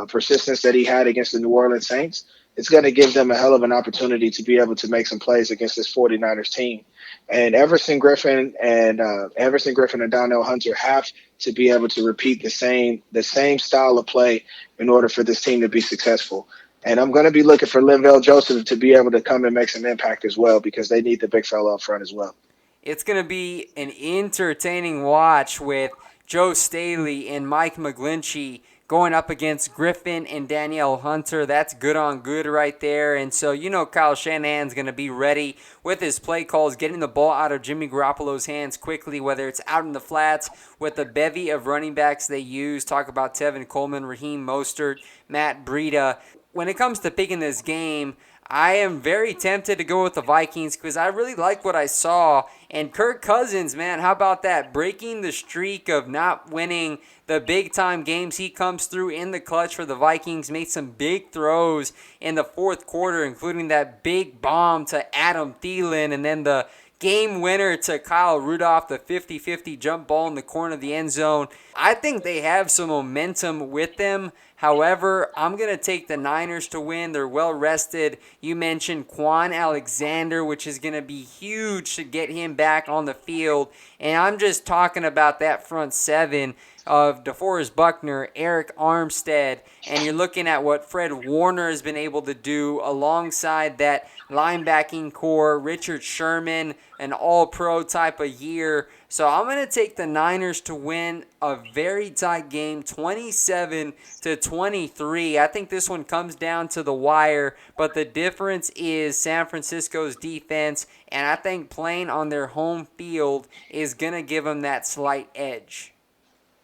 persistence that he had against the New Orleans Saints, it's going to give them a hell of an opportunity to be able to make some plays against this 49ers team. And Everson Griffin and Danielle Hunter have to be able to repeat the same style of play in order for this team to be successful. And I'm going to be looking for Linval Joseph to be able to come and make some impact as well, because they need the big fella up front as well. It's going to be an entertaining watch with Joe Staley and Mike McGlinchey going up against Griffin and Danielle Hunter. That's good on good right there. And so, Kyle Shanahan's going to be ready with his play calls, getting the ball out of Jimmy Garoppolo's hands quickly, whether it's out in the flats with the bevy of running backs they use. Talk about Tevin Coleman, Raheem Mostert, Matt Breida. When it comes to picking this game, I am very tempted to go with the Vikings because I really like what I saw. And Kirk Cousins, man, how about that? Breaking the streak of not winning the big-time games. He comes through in the clutch for the Vikings, made some big throws in the fourth quarter, including that big bomb to Adam Thielen, and then the game winner to Kyle Rudolph, the 50-50 jump ball in the corner of the end zone. I think they have some momentum with them. However, I'm going to take the Niners to win. They're well rested. You mentioned Quan Alexander, which is going to be huge to get him back on the field. And I'm just talking about that front seven of DeForest Buckner, Eric Armstead, and you're looking at what Fred Warner has been able to do alongside that linebacking core, Richard Sherman, an all-pro type of year. So I'm going to take the Niners to win a very tight game, 27-23. I think this one comes down to the wire, but the difference is San Francisco's defense, and I think playing on their home field is going to give them that slight edge.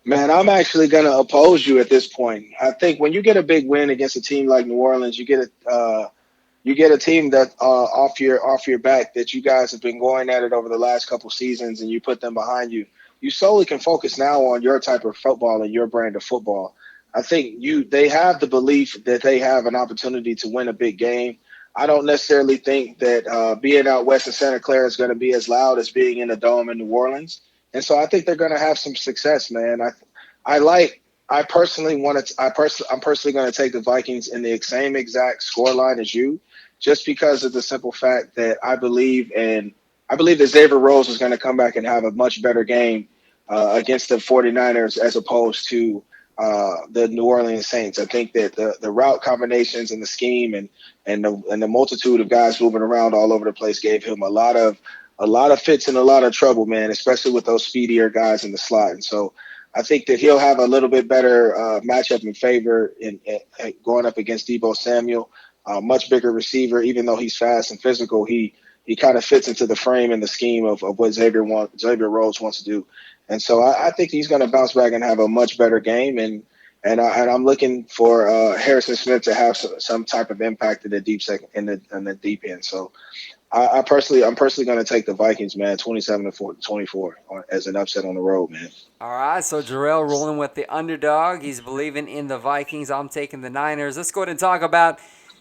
Man, I'm actually going to oppose you at this point. I think when you get a big win against a team like New Orleans, you get a team that off your back that you guys have been going at it over the last couple seasons, and you put them behind you. You solely can focus now on your type of football and your brand of football. I think they have the belief that they have an opportunity to win a big game. I don't necessarily think that being out west in Santa Clara is going to be as loud as being in a dome in New Orleans. And so I think they're going to have some success, man. I'm personally going to take the Vikings in the same exact scoreline as you, just because of the simple fact that I believe that Xavier Rhodes is going to come back and have a much better game against the 49ers as opposed to the New Orleans Saints. I think that the route combinations and the scheme and the multitude of guys moving around all over the place gave him a lot of fits and a lot of trouble, man, especially with those speedier guys in the slot. And so I think that he'll have a little bit better matchup in favor in going up against Deebo Samuel, much bigger receiver. Even though he's fast and physical, he kind of fits into the frame and the scheme of what Xavier Rhodes wants to do. And so I think he's going to bounce back and have a much better game. And I'm looking for Harrison Smith to have some type of impact in the deep end. So I'm personally going to take the Vikings, man, 27-24 as an upset on the road, man. All right, so Jerel rolling with the underdog. He's believing in the Vikings. I'm taking the Niners. Let's go ahead and talk about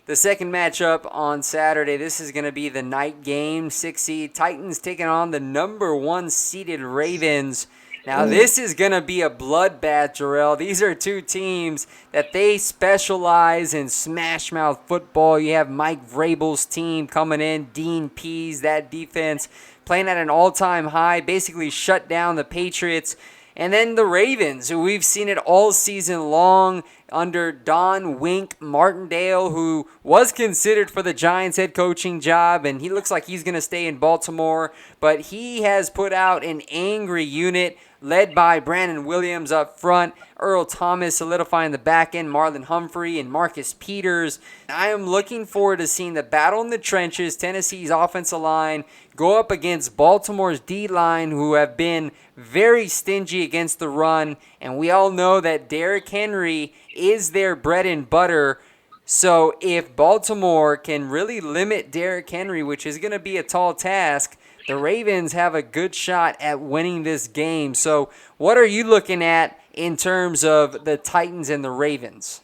the second matchup on Saturday. This is going to be the night game, 6 seed Titans taking on the number 1 seeded Ravens. Now, this is going to be a bloodbath, Jerel. These are two teams that they specialize in smash-mouth football. You have Mike Vrabel's team coming in, Dean Pease, that defense playing at an all-time high, basically shut down the Patriots. And then the Ravens, who we've seen it all season long under Don Wink Martindale, who was considered for the Giants head coaching job, and he looks like he's going to stay in Baltimore. But he has put out an angry unit led by Brandon Williams up front, Earl Thomas solidifying the back end, Marlon Humphrey and Marcus Peters. I am looking forward to seeing the battle in the trenches, Tennessee's offensive line, go up against Baltimore's D-line, who have been very stingy against the run. And we all know that Derrick Henry is their bread and butter. So if Baltimore can really limit Derrick Henry, which is going to be a tall task, the Ravens have a good shot at winning this game. So what are you looking at in terms of the Titans and the Ravens?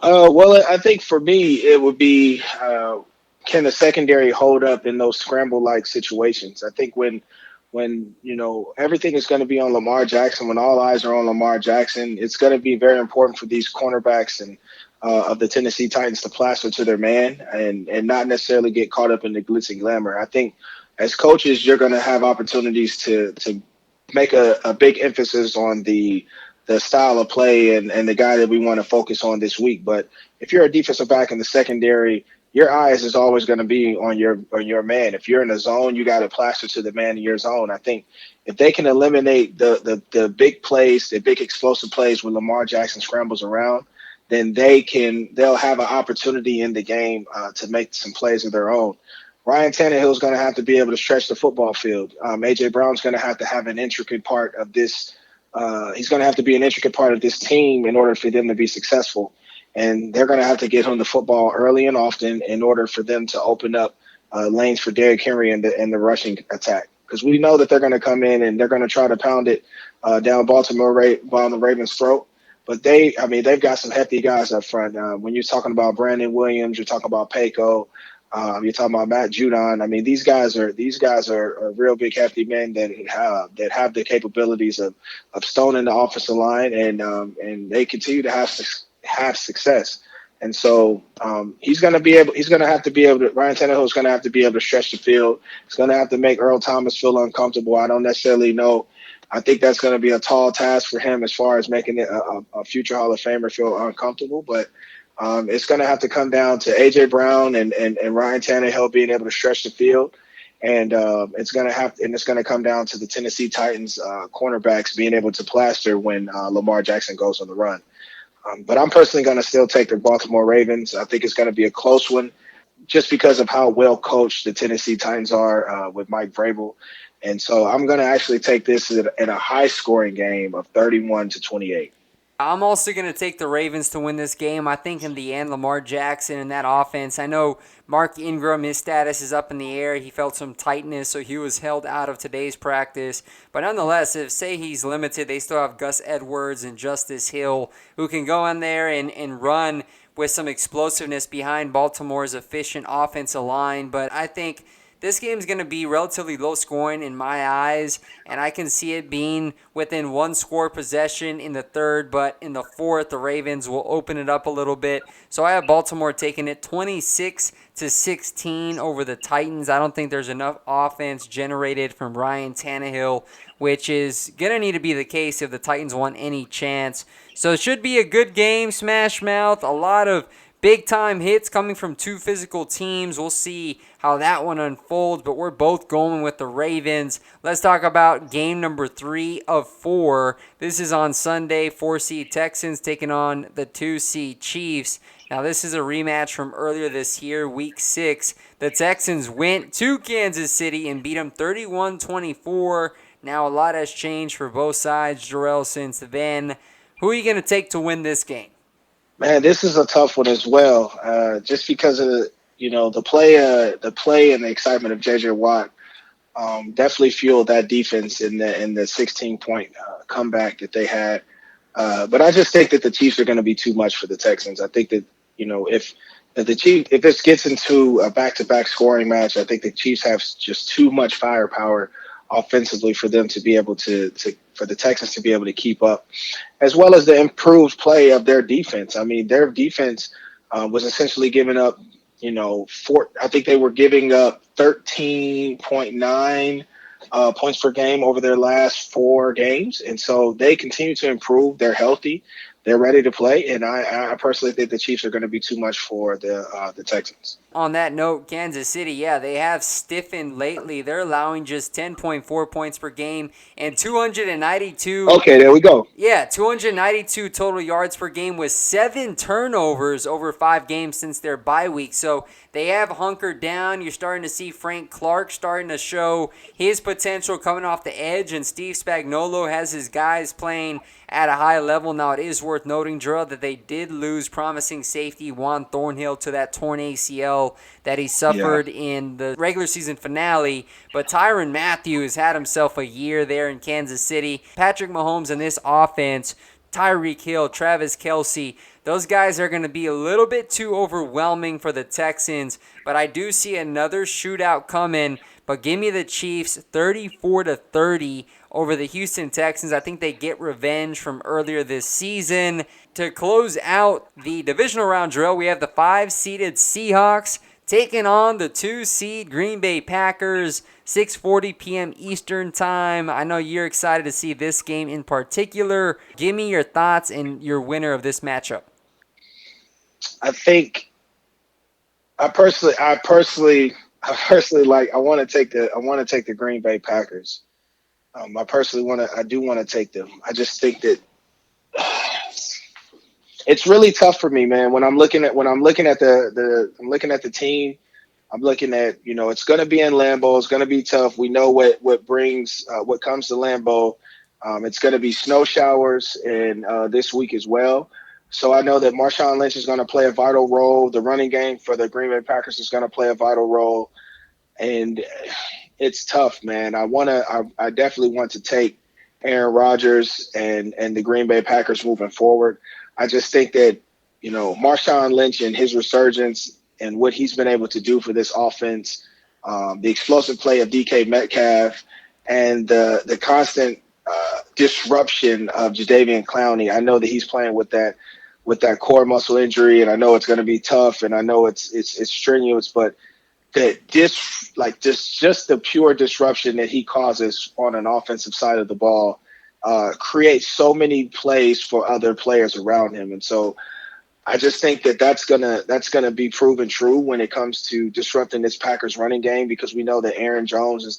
Well, I think for me it would be can the secondary hold up in those scramble-like situations? I think when everything is going to be on Lamar Jackson, when all eyes are on Lamar Jackson, it's going to be very important for these cornerbacks and of the Tennessee Titans to plaster to their man and not necessarily get caught up in the glitz and glamour. I think as coaches, you're going to have opportunities to make a big emphasis on the style of play and the guy that we want to focus on this week. But if you're a defensive back in the secondary, your eyes is always going to be on your man. If you're in a zone, you got to plaster to the man in your zone. I think if they can eliminate the big plays, the big explosive plays when Lamar Jackson scrambles around, then they'll have an opportunity in the game to make some plays of their own. Ryan Tannehill is going to have to be able to stretch the football field. A.J. Brown's going to have an intricate part of this. He's going to have to be an intricate part of this team in order for them to be successful. and they're going to have to get him the football early and often in order for them to open up lanes for Derrick Henry and the rushing attack. Because we know that they're going to come in and they're going to try to pound it down the Ravens' throat. But they've got some hefty guys up front. When you're talking about Brandon Williams, you're talking about Paco, you're talking about Matt Judon. I mean, these guys are real big hefty men that have the capabilities of stoning the offensive line, and they continue to have success. And so Ryan Tannehill is going to have to be able to stretch the field. He's going to have to make Earl Thomas feel uncomfortable. I don't necessarily know. I think that's going to be a tall task for him as far as making it a future Hall of Famer feel uncomfortable. But it's going to have to come down to A.J. Brown and Ryan Tannehill being able to stretch the field. And it's going to come down to the Tennessee Titans cornerbacks being able to plaster when Lamar Jackson goes on the run. But I'm personally going to still take the Baltimore Ravens. I think it's going to be a close one just because of how well coached the Tennessee Titans are with Mike Vrabel. And so I'm going to actually take this in a high-scoring game of 31-28. I'm also going to take the Ravens to win this game. I think in the end, Lamar Jackson and that offense, I know Mark Ingram, his status is up in the air. He felt some tightness, so he was held out of today's practice. But nonetheless, if say he's limited, they still have Gus Edwards and Justice Hill who can go in there and run with some explosiveness behind Baltimore's efficient offensive line. But I think this game is going to be relatively low scoring in my eyes, and I can see it being within one score possession in the third, but in the fourth, the Ravens will open it up a little bit. So I have Baltimore taking it 26-16 over the Titans. I don't think there's enough offense generated from Ryan Tannehill, which is going to need to be the case if the Titans want any chance. So it should be a good game, smash mouth, a lot of big-time hits coming from two physical teams. We'll see how that one unfolds, but we're both going with the Ravens. Let's talk about game number 3 of 4. This is on Sunday, 4-seed Texans taking on the 2-seed Chiefs. Now, this is a rematch from earlier this year, Week 6. The Texans went to Kansas City and beat them 31-24. Now, a lot has changed for both sides, Jerel, since then. Who are you going to take to win this game? Man, this is a tough one as well, just because of the play and the excitement of J.J. Watt definitely fueled that defense in the 16-point comeback that they had. But I just think that the Chiefs are going to be too much for the Texans. I think that if this gets into a back-to-back scoring match, I think the Chiefs have just too much firepower offensively for them to be able for the Texans to be able to keep up, as well as the improved play of their defense. I mean, their defense was essentially giving up, I think they were giving up 13.9 points per game over their last 4 games. And so they continue to improve. They're healthy. They're ready to play. And I personally think the Chiefs are going to be too much for the Texans. On that note, Kansas City, they have stiffened lately. They're allowing just 10.4 points per game and 292. Okay, there we go. Yeah, 292 total yards per game with 7 turnovers over 5 games since their bye week. So they have hunkered down. You're starting to see Frank Clark starting to show his potential coming off the edge, and Steve Spagnuolo has his guys playing at a high level. Now, it is worth noting, Jerel, that they did lose promising safety Juan Thornhill to that torn ACL that he suffered in the regular season finale. But Tyrann Mathieu has had himself a year there in Kansas City. Patrick Mahomes in this offense, Tyreek Hill, Travis Kelce, those guys are going to be a little bit too overwhelming for the Texans. But I do see another shootout coming. But give me the Chiefs 34-30 over the Houston Texans. I think they get revenge from earlier this season. To close out the divisional round, Jerel, we have the 5-seeded Seahawks taking on the 2-seed Green Bay Packers, 6:40 p.m. Eastern Time. I know you're excited to see this game in particular. Give me your thoughts and your winner of this matchup. I personally want to take the Green Bay Packers. I do want to take them. I just think that it's really tough for me, man. When I'm looking at the team, I'm looking at, it's going to be in Lambeau. It's going to be tough. We know what comes to Lambeau. It's going to be snow showers and this week as well. So I know that Marshawn Lynch is going to play a vital role. The running game for the Green Bay Packers is going to play a vital role. And it's tough, man. I definitely want to take Aaron Rodgers and the Green Bay Packers moving forward. I just think that, Marshawn Lynch and his resurgence and what he's been able to do for this offense, the explosive play of DK Metcalf and the constant disruption of Jadeveon Clowney. I know that he's playing with that core muscle injury, and I know it's going to be tough, and I know it's strenuous, but that just the pure disruption that he causes on an offensive side of the ball creates so many plays for other players around him. And so I just think that's gonna be proven true when it comes to disrupting this Packers running game, because we know that Aaron Jones is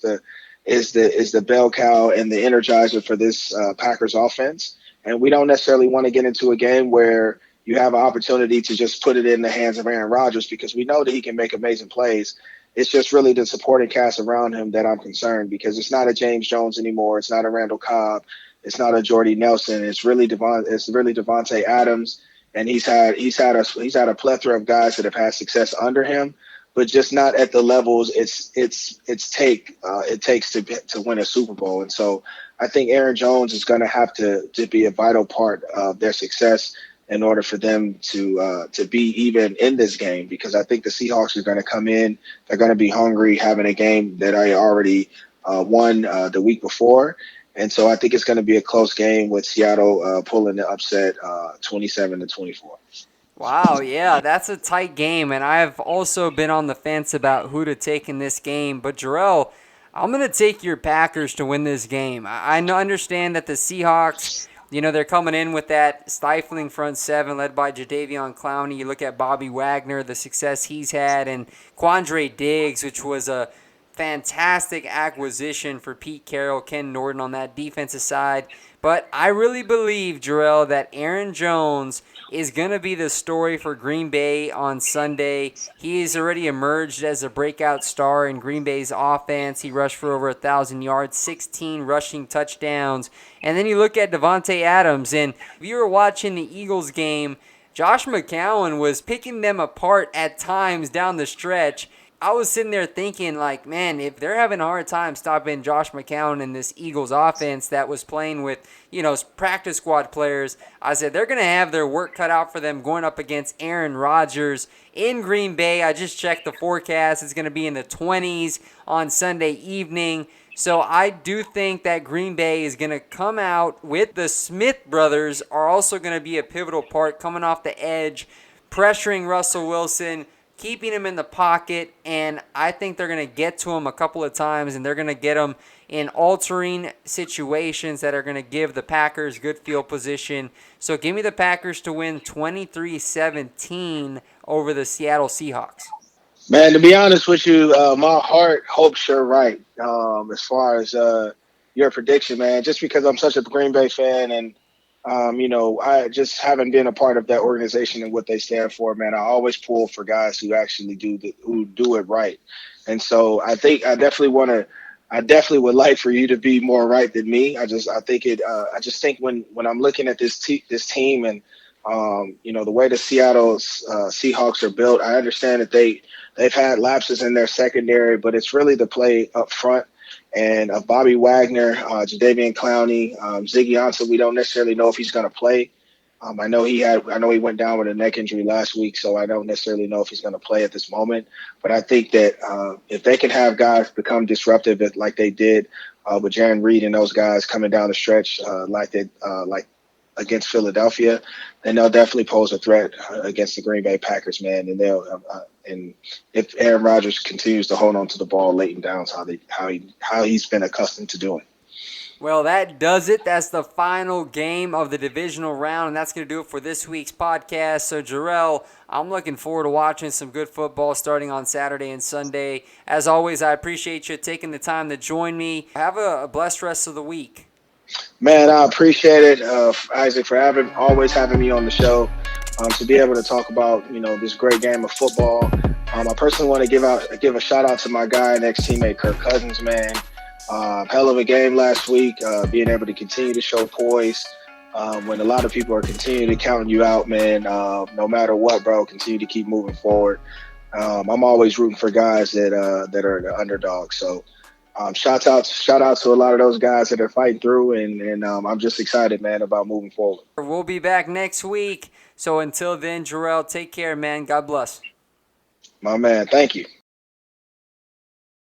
the bell cow and the energizer for this Packers offense. And we don't necessarily want to get into a game where you have an opportunity to just put it in the hands of Aaron Rodgers, because we know that he can make amazing plays. It's just really the supporting cast around him that I'm concerned, because it's not a James Jones anymore. It's not a Randall Cobb. It's not a Jordy Nelson. It's really Devontae Adams, and he's had a plethora of guys that have had success under him, but just not at the levels it takes to win a Super Bowl. And so I think Aaron Jones is going to have to be a vital part of their success in order for them to be even in this game, because I think the Seahawks are going to come in. They're going to be hungry, having a game that I already won the week before. And so I think it's going to be a close game with Seattle pulling the upset 27-24. Wow, yeah, that's a tight game, and I've also been on the fence about who to take in this game. But, Jerel, I'm going to take your Packers to win this game. I understand that the Seahawks, they're coming in with that stifling front seven led by Jadeveon Clowney. You look at Bobby Wagner, the success he's had, and Quandre Diggs, which was a fantastic acquisition for Pete Carroll, Ken Norton on that defensive side. But I really believe, Jerel, that Aaron Jones is going to be the story for Green Bay on Sunday. He has already emerged as a breakout star in Green Bay's offense. He rushed for over 1,000 yards, 16 rushing touchdowns. And then you look at Devontae Adams, and if you were watching the Eagles game, Josh McCown was picking them apart at times down the stretch. I was sitting there thinking, man, if they're having a hard time stopping Josh McCown in this Eagles offense that was playing with, practice squad players, I said they're going to have their work cut out for them going up against Aaron Rodgers in Green Bay. I just checked the forecast. It's going to be in the 20s on Sunday evening. So I do think that Green Bay is going to come out with the Smith brothers are also going to be a pivotal part coming off the edge, pressuring Russell Wilson, keeping him in the pocket, and I think they're going to get to him a couple of times, and they're going to get him in altering situations that are going to give the Packers good field position. So give me the Packers to win 23-17 over the Seattle Seahawks. Man, to be honest with you, my heart hopes you're right as far as your prediction, man, just because I'm such a Green Bay fan, and I just haven't been a part of that organization and what they stand for, man. I always pull for guys who actually do it right. And so I definitely would like for you to be more right than me. I just think when I'm looking at this team and, the way the Seattle Seahawks are built, I understand that they've had lapses in their secondary, but it's really the play up front. And Bobby Wagner, Jadeveon Clowney, Ziggy Ansah, we don't necessarily know if he's going to play. I know he went down with a neck injury last week, so I don't necessarily know if he's going to play at this moment. But I think that if they can have guys become disruptive like they did with Jaron Reed and those guys coming down the stretch like against Philadelphia, then they'll definitely pose a threat against the Green Bay Packers, man. And and if Aaron Rodgers continues to hold on to the ball late in downs, how he's been accustomed to doing. Well, that does it. That's the final game of the divisional round, and that's going to do it for this week's podcast. So, Jerel, I'm looking forward to watching some good football starting on Saturday and Sunday. As always, I appreciate you taking the time to join me. Have a blessed rest of the week. Man, I appreciate it, Isaac, for always having me on the show to be able to talk about this great game of football. I personally want to give a shout out to my guy and ex-teammate Kirk Cousins, man. Hell of a game last week, being able to continue to show poise when a lot of people are continuing to count you out, man. No matter what, bro, continue to keep moving forward. I'm always rooting for guys that are the underdogs. So shout out to a lot of those guys that are fighting through, and I'm just excited, man, about moving forward. We'll be back next week. So until then, Jerel, take care, man. God bless. My man, thank you.